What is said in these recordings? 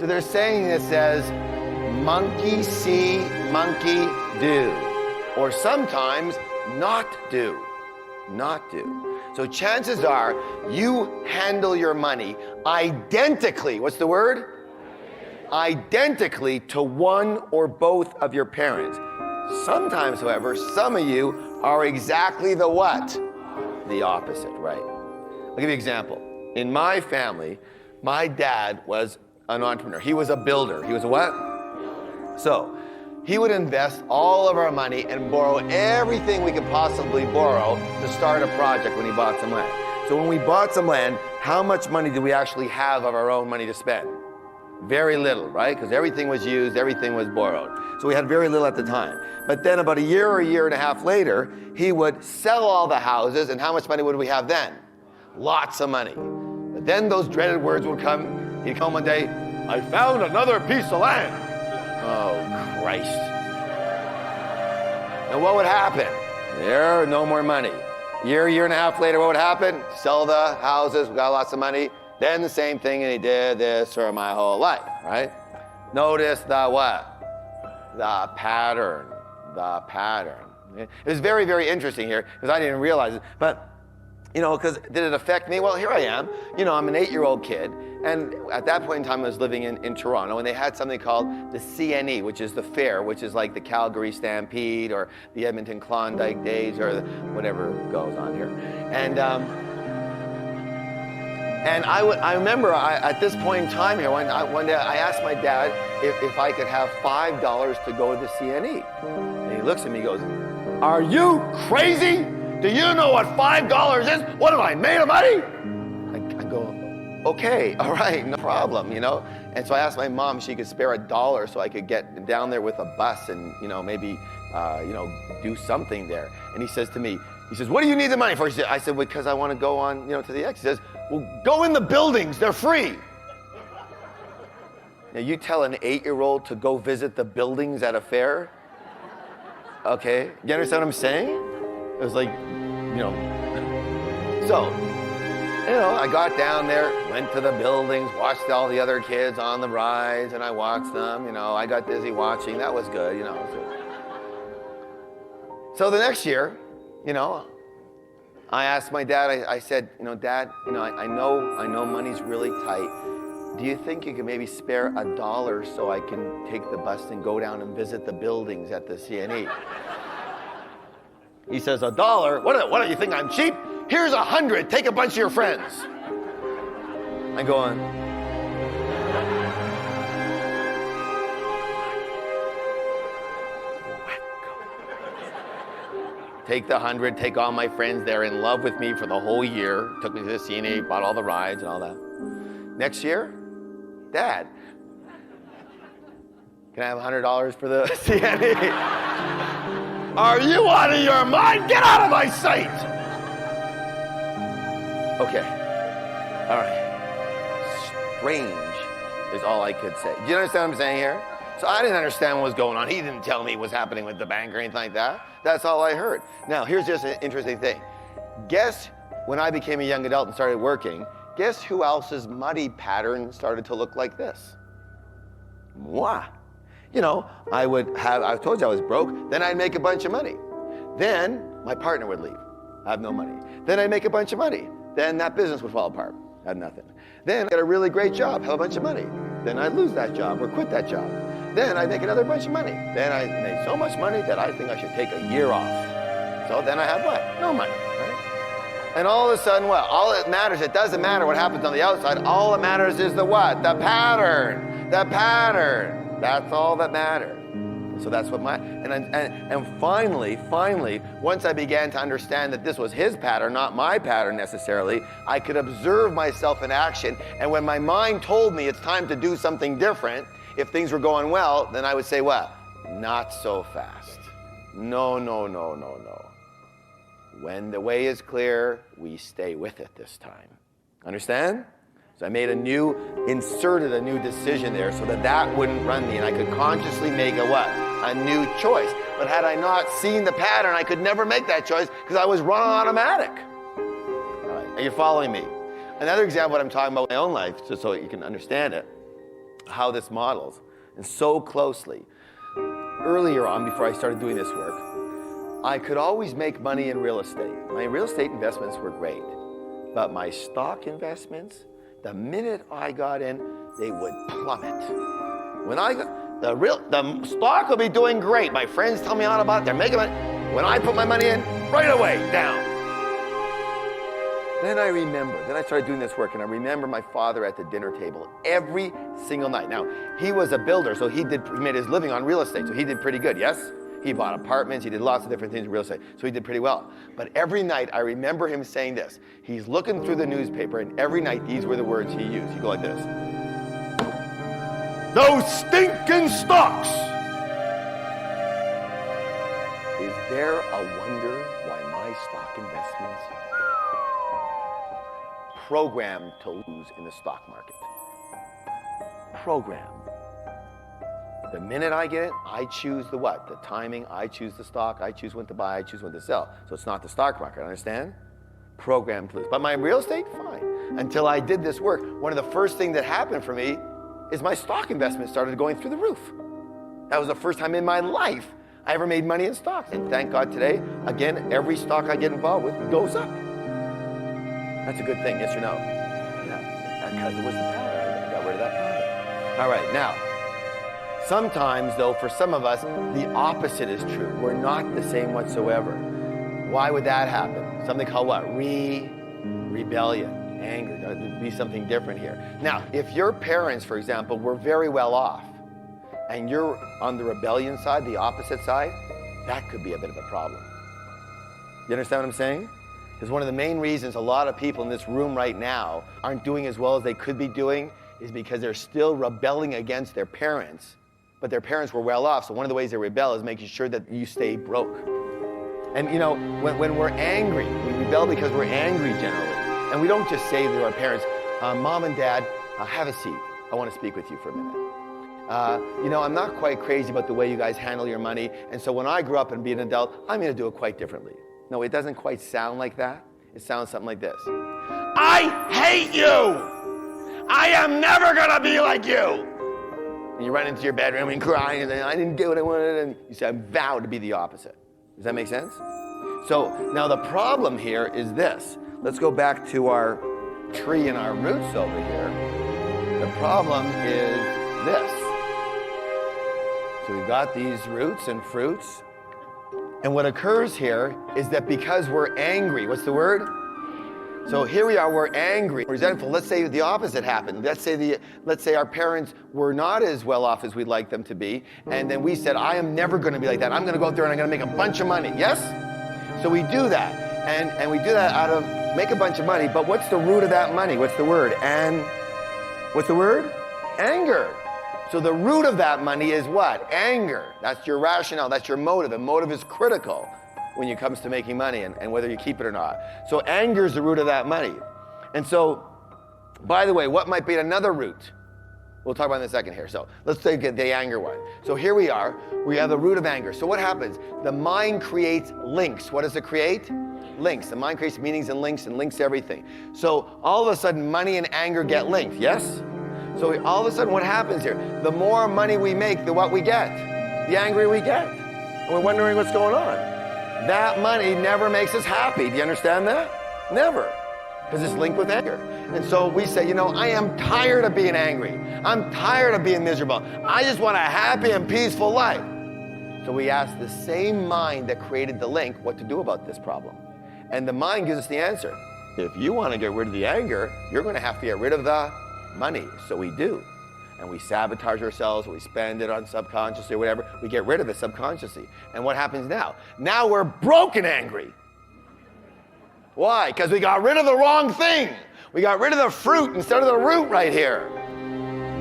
So there's saying that says, monkey see, monkey do. Or sometimes not do. Not do. So chances are you handle your money identically. What's the word? Identically to one or both of your parents. Sometimes, however, some of you are exactly the what? The opposite, right? I'll give you an example. In my family, my dad was an entrepreneur. He was a builder. He was a what? So he would invest all of our money and borrow everything we could possibly borrow to start a project when he bought some land. So when we bought some land, how much money did we actually have of our own money to spend? Very little, right? Because everything was used, everything was borrowed. So we had very little at the time. But then about a year or a year and a half later, he would sell all the houses, and how much money would we have then? Lots of money. But then those dreaded words would come. He'd come one day, I found another piece of land. Oh, Christ. And what would happen? There, no more money. Year and a half later, what would happen? Sell the houses, we got lots of money. Then the same thing, and he did this for my whole life, right? Notice the what? The pattern. The pattern. It was very, very interesting here, because I didn't realize it. But, you know, because did it affect me? Well, here I am. You know, I'm an 8-year-old kid. And at that point in time, I was living in Toronto, and they had something called the CNE, which is the fair, which is like the Calgary Stampede or the Edmonton Klondike Days or whatever goes on here. And I remember at this point in time here, one day I asked my dad if I could have $5 to go to the CNE. And he looks at me and goes, are you crazy? Do you know what $5 is? What am I, made of money? I go, okay, all right, no problem, you know? And so I asked my mom if she could spare $1 so I could get down there with a bus and, you know, maybe, do something there. And he says to me, what do you need the money for? I said, because I want to go on, to the X. He says, well, go in the buildings, they're free. Now you tell an 8-year-old to go visit the buildings at a fair? Okay, you understand what I'm saying? It was like, So, I got down there, went to the buildings, watched all the other kids on the rides, and I watched them, I got busy watching, that was good, So the next year, I asked my dad, I said, Dad, I know money's really tight. Do you think you could maybe spare $1 so I can take the bus and go down and visit the buildings at the CNE? He says, $1? What do you think, I'm cheap? Here's 100, take a bunch of your friends. I'm going, take the 100, take all my friends. They're in love with me for the whole year. Took me to the CNE, bought all the rides and all that. Next year, Dad, can I have $100 for the CNE? Are you out of your mind? Get out of my sight! Okay, all right. Strange is all I could say. Do you understand what I'm saying here? So I didn't understand what was going on. He didn't tell me what was happening with the bank or anything like that. That's all I heard. Now, here's just an interesting thing. Guess when I became a young adult and started working, guess who else's money pattern started to look like this? Moi. I told you I was broke, then I'd make a bunch of money. Then my partner would leave. I have no money. Then I'd make a bunch of money. Then that business would fall apart. I had nothing. Then I'd get a really great job, have a bunch of money. Then I'd lose that job or quit that job. Then I'd make another bunch of money. Then I made so much money that I think I should take a year off. So then I have what? No money, right? And all of a sudden, what? All that matters, it doesn't matter what happens on the outside. All that matters is the what? The pattern. The pattern. That's all that matters. So that's what and finally, once I began to understand that this was his pattern, not my pattern necessarily, I could observe myself in action. And when my mind told me it's time to do something different, if things were going well, then I would say what? Not so fast. No. When the way is clear, we stay with it this time. Understand? So I inserted a new decision there so that wouldn't run me and I could consciously make a new choice. But had I not seen the pattern, I could never make that choice because I was running automatic. All right, are you following me? Another example of what I'm talking about in my own life, just so you can understand it. how this models, and so closely. Earlier on, before I started doing this work, I could always make money in real estate. My real estate investments were great, but my stock investments, the minute I got in, they would plummet. When I got, the stock will be doing great. My friends tell me all about it, they're making money. When I put my money in, right away, down. Then I started doing this work, and I remember my father at the dinner table every single night. Now, he was a builder, so he made his living on real estate, so he did pretty good, yes? He bought apartments, he did lots of different things in real estate, so he did pretty well. But every night, I remember him saying this. He's looking through the newspaper, and every night, these were the words he used. He'd go like this. Those stinking stocks! Is there a wonder why my stock investments programmed to lose in the stock market? Programmed. The minute I get it, I choose the what? The timing, I choose the stock, I choose when to buy, I choose when to sell. So it's not the stock market, understand? Programmed to lose. But my real estate, fine. Until I did this work, one of the first things that happened for me is my stock investment started going through the roof. That was the first time in my life I ever made money in stocks. And thank God today, again, every stock I get involved with goes up. That's a good thing, yes or no? Yeah, because it was the powder. I got rid of that powder. All right, now, sometimes though, for some of us, the opposite is true. We're not the same whatsoever. Why would that happen? Something called what? Rebellion, anger. There'd be something different here. Now, if your parents, for example, were very well off, and you're on the rebellion side, the opposite side, that could be a bit of a problem. You understand what I'm saying? Because one of the main reasons a lot of people in this room right now aren't doing as well as they could be doing is because they're still rebelling against their parents, but their parents were well off. So one of the ways they rebel is making sure that you stay broke. And you know, when we're angry, we rebel because we're angry generally. And we don't just say to our parents, Mom and Dad, have a seat. I want to speak with you for a minute. You know, I'm not quite crazy about the way you guys handle your money, and so when I grow up and be an adult, I'm going to do it quite differently. No, it doesn't quite sound like that. It sounds something like this. I hate you! I am never going to be like you! And you run into your bedroom and cry and say, I didn't do what I wanted, and you say, I vow to be the opposite. Does that make sense? So now the problem here is this. Let's go back to our tree and our roots over here. The problem is this. So we've got these roots and fruits. And what occurs here is that because we're angry, what's the word? So here we are, we're angry, resentful. Let's say the opposite happened. Let's say our parents were not as well off as we'd like them to be. And then we said, I am never going to be like that. I'm going to go out there and I'm going to make a bunch of money. Yes? So we do that. And we do that out of make a bunch of money. But what's the root of that money? What's the word? And what's the word? Anger. So the root of that money is what? Anger. That's your rationale. That's your motive. And motive is critical when it comes to making money and whether you keep it or not. So anger is the root of that money. And so, by the way, what might be another root? We'll talk about it in a second here. So let's take the anger one. So here we are. We have the root of anger. So what happens? The mind creates links. What does it create? Links. The mind creates meanings and links everything. So all of a sudden, money and anger get linked. Yes? So all of a sudden, what happens here? The more money we make, the what we get. The angrier we get. And we're wondering what's going on. That money never makes us happy. Do you understand that? Never. Because it's linked with anger. And so we say, you know, I am tired of being angry. I'm tired of being miserable. I just want a happy and peaceful life. So we ask the same mind that created the link what to do about this problem. And the mind gives us the answer. If you want to get rid of the anger, you're going to have to get rid of the money. So we do. And we sabotage ourselves, we spend it on subconsciously or whatever. We get rid of it subconsciously. And what happens now? Now we're broken angry. Why? Because we got rid of the wrong thing. We got rid of the fruit instead of the root right here.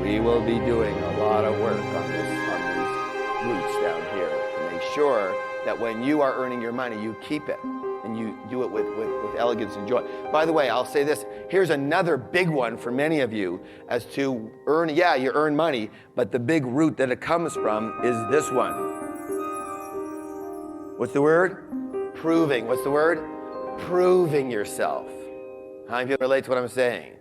We will be doing a lot of work on these roots down here to make sure that when you are earning your money, you keep it. And you do it with elegance and joy. By the way, I'll say this. Here's another big one for many of you as to earn, yeah, you earn money, but the big root that it comes from is this one. What's the word? Proving. What's the word? Proving yourself. How many people relate to what I'm saying?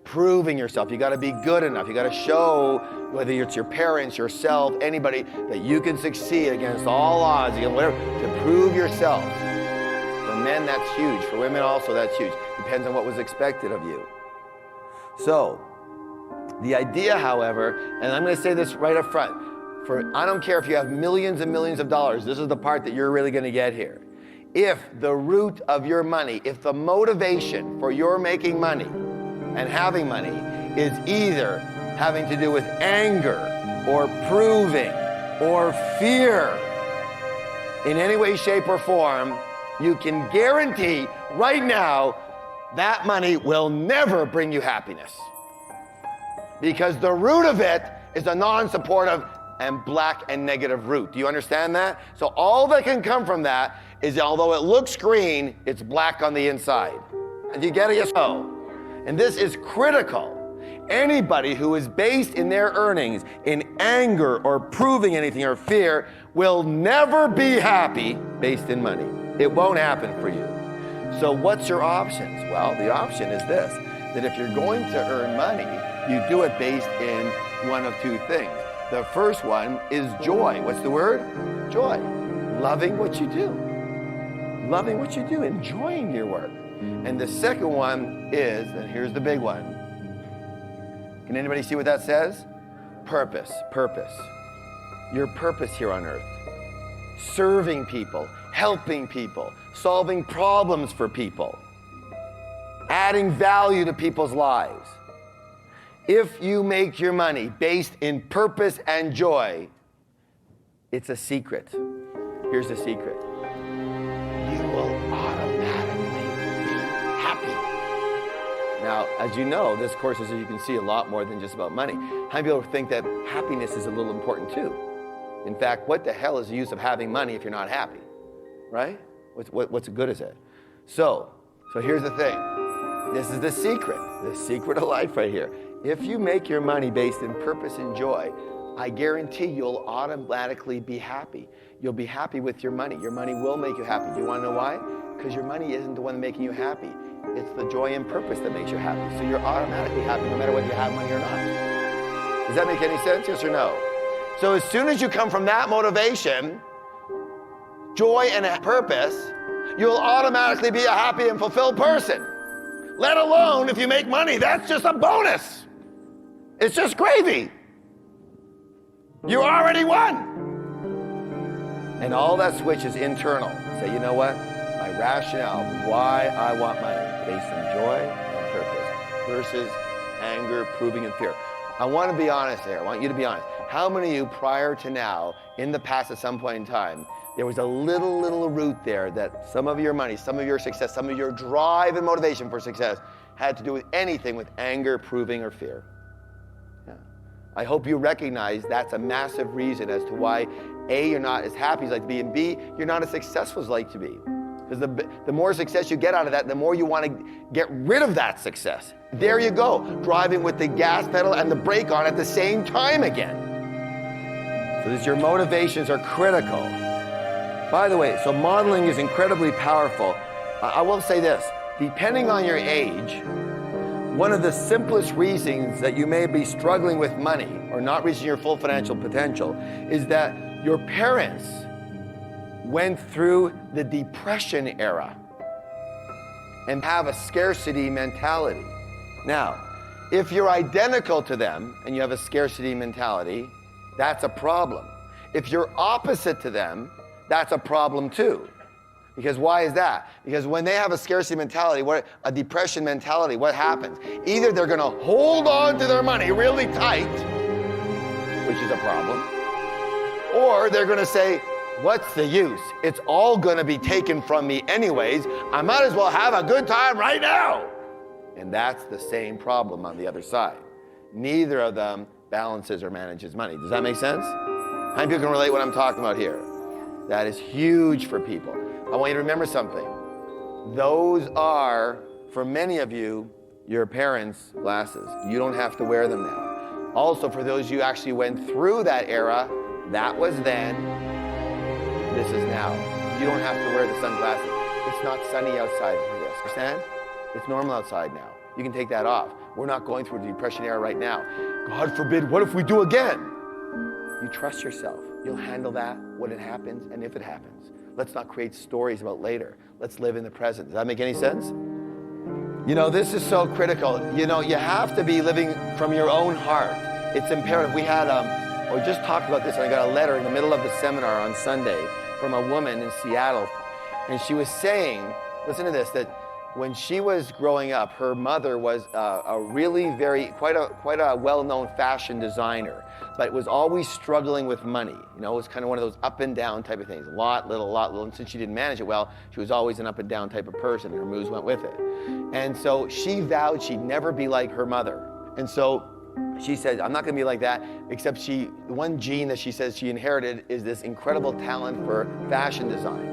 proving yourself. You got to be good enough. You got to show, whether it's your parents, yourself, anybody, that you can succeed against all odds, whatever, to prove yourself. For men, that's huge. For women also, that's huge. Depends on what was expected of you. So, the idea, however, and I'm going to say this right up front, I don't care if you have millions and millions of dollars, this is the part that you're really going to get here. If the root of your money, if the motivation for your making money and having money is either having to do with anger or proving or fear in any way, shape, or form, you can guarantee right now that money will never bring you happiness. Because the root of it is a non-supportive and black and negative root. Do you understand that? So all that can come from that is, although it looks green, it's black on the inside. And you get it? So, and this is critical. Anybody who is based in their earnings in anger or proving anything or fear will never be happy based in money. It won't happen for you. So what's your options? Well, the option is this, that if you're going to earn money, you do it based in one of two things. The first one is joy. What's the word? Joy. Loving what you do. Loving what you do, enjoying your work. And the second one is, and here's the big one. Can anybody see what that says? Purpose, purpose. Your purpose here on earth. Serving people, helping people, solving problems for people, adding value to people's lives. If you make your money based in purpose and joy, it's a secret. Here's the secret. You will automatically be happy. Now, as you know, this course is, as you can see, a lot more than just about money. How many people think that happiness is a little important too? In fact, what the hell is the use of having money if you're not happy? Right? What's good is it? So here's the thing. This is the secret of life right here. If you make your money based in purpose and joy, I guarantee you'll automatically be happy. You'll be happy with your money. Your money will make you happy. Do you want to know why? Because your money isn't the one making you happy. It's the joy and purpose that makes you happy. So you're automatically happy no matter whether you have money or not. Does that make any sense? Yes or no? So as soon as you come from that motivation, joy and purpose, you'll automatically be a happy and fulfilled person. Let alone if you make money, that's just a bonus. It's just gravy. You already won. And all that switch is internal. Say, you know what? My rationale, why I want money, based on joy and purpose versus anger, proving, and fear. I want to be honest there. I want you to be honest. How many of you prior to now, in the past at some point in time, there was a little root there that some of your money, some of your success, some of your drive and motivation for success had to do with anything with anger, proving, or fear? Yeah. I hope you recognize that's a massive reason as to why A, you're not as happy as you'd like to be, and B, you're not as successful as you'd like to be. Because the more success you get out of that, the more you want to get rid of that success. There you go, driving with the gas pedal and the brake on at the same time again. So your motivations are critical. By the way, so modeling is incredibly powerful. I will say this, depending on your age, one of the simplest reasons that you may be struggling with money or not reaching your full financial potential is that your parents went through the Depression era and have a scarcity mentality. Now, if you're identical to them and you have a scarcity mentality, that's a problem. If you're opposite to them, that's a problem too. Because why is that? Because when they have a scarcity mentality, a depression mentality, what happens? Either they're gonna hold on to their money really tight, which is a problem, or they're gonna say, what's the use? It's all gonna be taken from me anyways. I might as well have a good time right now. And that's the same problem on the other side. Neither of them balances or manages money. Does that make sense? How many people can relate what I'm talking about here? That is huge for people. I want you to remember something. Those are, for many of you, your parents' glasses. You don't have to wear them now. Also, for those of you who actually went through that era, that was then, this is now. You don't have to wear the sunglasses. It's not sunny outside for this. Understand? It's normal outside now. You can take that off. We're not going through a depression era right now. God forbid, what if we do again? You trust yourself. You'll handle that when it happens and if it happens. Let's not create stories about later. Let's live in the present. Does that make any sense? You know, this is so critical. You know, you have to be living from your own heart. It's imperative. We just talked about this, and I got a letter in the middle of the seminar on Sunday from a woman in Seattle. And she was saying, listen to this, that when she was growing up, her mother was quite a well-known fashion designer, but was always struggling with money. You know, it was kind of one of those up and down type of things. A lot, little. And since she didn't manage it well, she was always an up and down type of person, and her moves went with it. And so she vowed she'd never be like her mother. And so she said, I'm not going to be like that, except the one gene that she says she inherited is this incredible talent for fashion design.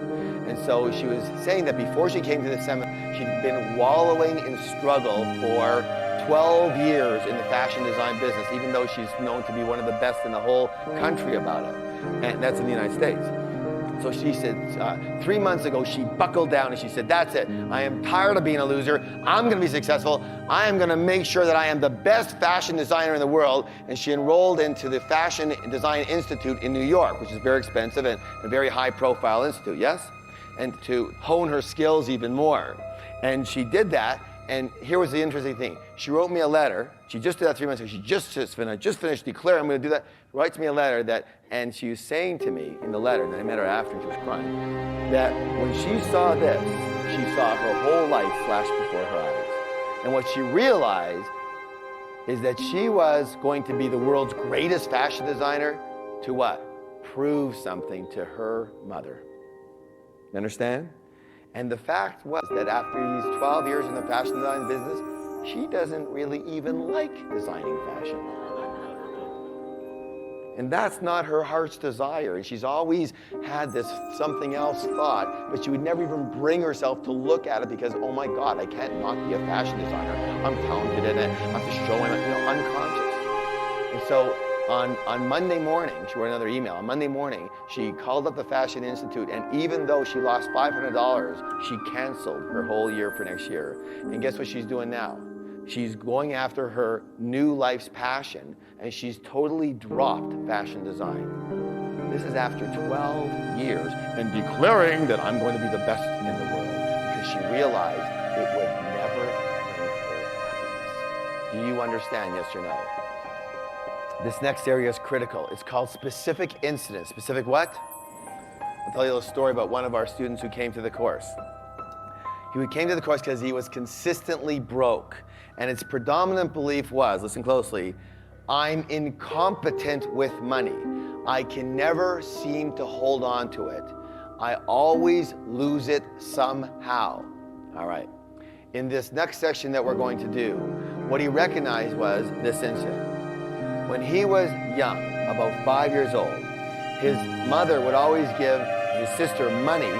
And so she was saying that before she came to the seminar, she'd been wallowing in struggle for 12 years in the fashion design business, even though she's known to be one of the best in the whole country about it. And that's in the United States. So she said, 3 months ago, she buckled down and she said, that's it. I am tired of being a loser. I'm going to be successful. I am going to make sure that I am the best fashion designer in the world. And she enrolled into the Fashion Design Institute in New York, which is very expensive and a very high profile institute, yes? And to hone her skills even more. And she did that. And here was the interesting thing. She wrote me a letter. She just did that 3 months ago. She just finished declaring, I'm going to do that. Writes me a letter and she was saying to me in the letter, and I met her after and she was crying, that when she saw this, she saw her whole life flash before her eyes. And what she realized is that she was going to be the world's greatest fashion designer to what? Prove something to her mother. You understand? And the fact was that after these 12 years in the fashion design business, she doesn't really even like designing fashion. And that's not her heart's desire. And she's always had this something else thought, but she would never even bring herself to look at it because, oh my God, I can't not be a fashion designer. I'm talented in it. I have to show it, unconscious. And so on Monday morning, she wrote another email. On Monday morning, she called up the Fashion Institute, and even though she lost $500, she canceled her whole year for next year. And guess what she's doing now? She's going after her new life's passion, and she's totally dropped fashion design. This is after 12 years and declaring that I'm going to be the best in the world because she realized it would never bring her happiness. Do you understand, yes or no? This next area is critical. It's called specific incidents. Specific what? I'll tell you a story about one of our students who came to the course. He came to the course because he was consistently broke. And its predominant belief was, listen closely, I'm incompetent with money. I can never seem to hold on to it. I always lose it somehow. All right. In this next section that we're going to do, what he recognized was this incident. When he was young, about 5 years old, his mother would always give his sister money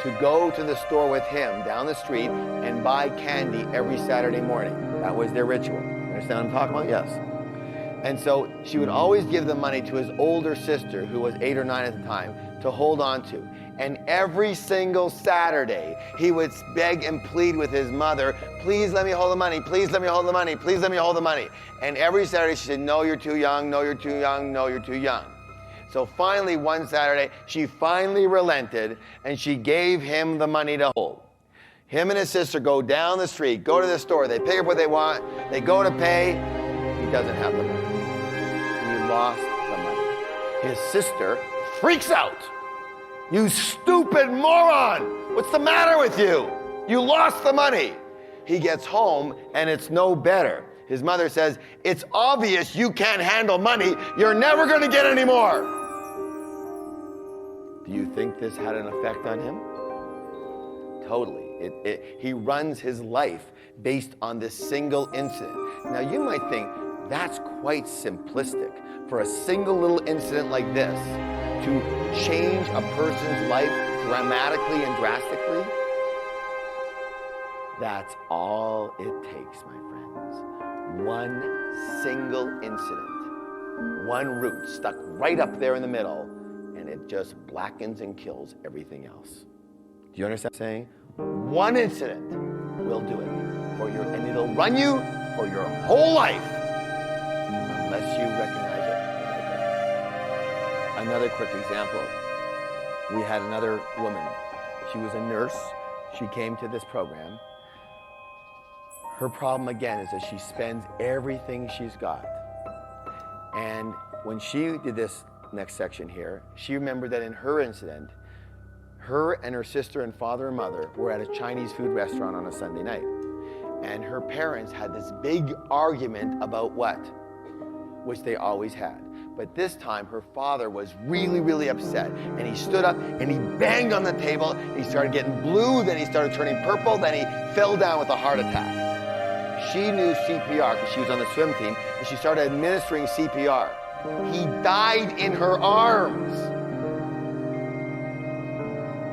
to go to the store with him down the street and buy candy every Saturday morning. That was their ritual. Understand what I'm talking about? Yes. And so she would always give the money to his older sister, who was 8 or 9 at the time, to hold on to. And every single Saturday, he would beg and plead with his mother, please let me hold the money, please let me hold the money, please let me hold the money. And every Saturday she said, no, you're too young, no, you're too young, no, you're too young. So finally, one Saturday, she finally relented and she gave him the money to hold. Him and his sister go down the street, go to the store, they pick up what they want, they go to pay, he doesn't have the money. He lost the money. His sister freaks out. You stupid moron! What's the matter with you? You lost the money. He gets home and it's no better. His mother says, it's obvious you can't handle money. You're never going to get any more. Do you think this had an effect on him? Totally. He runs his life based on this single incident. Now you might think that's quite simplistic. For a single little incident like this to change a person's life dramatically and drastically, that's all it takes, my friends. One single incident, one root stuck right up there in the middle, and it just blackens and kills everything else. Do you understand what I'm saying? One incident will do it for you, and it'll run you for your whole life unless you recognize it. Another quick example. We had another woman. She was a nurse. She came to this program. Her problem again is that she spends everything she's got. And when she did this next section here, she remembered that in her incident, her and her sister and father and mother were at a Chinese food restaurant on a Sunday night. And her parents had this big argument about what? Which they always had. But this time, her father was really, really upset. And he stood up and he banged on the table. He started getting blue, then he started turning purple, then he fell down with a heart attack. She knew CPR because she was on the swim team, and she started administering CPR. He died in her arms.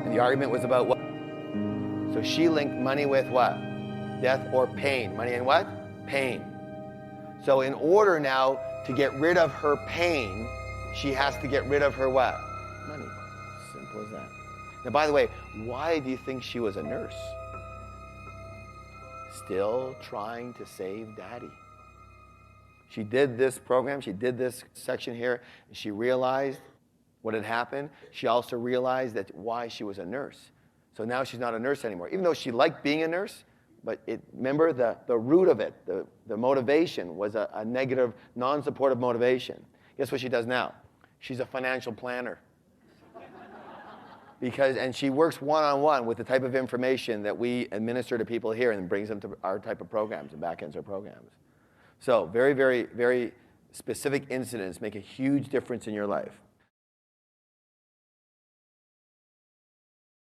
And the argument was about what? So she linked money with what? Death or pain. Money and what? Pain. So in order now to get rid of her pain, she has to get rid of her what? Money. Simple as that. Now, by the way, why do you think she was a nurse? Still trying to save Daddy. She did this program, she did this section here, and she realized what had happened. She also realized that why she was a nurse. So now she's not a nurse anymore, even though she liked being a nurse, but remember the root of it, the motivation was a negative, non-supportive motivation. Guess what she does now? She's a financial planner. And she works one-on-one with the type of information that we administer to people here and brings them to our type of programs and back-ends our programs. So very, very, very specific incidents make a huge difference in your life.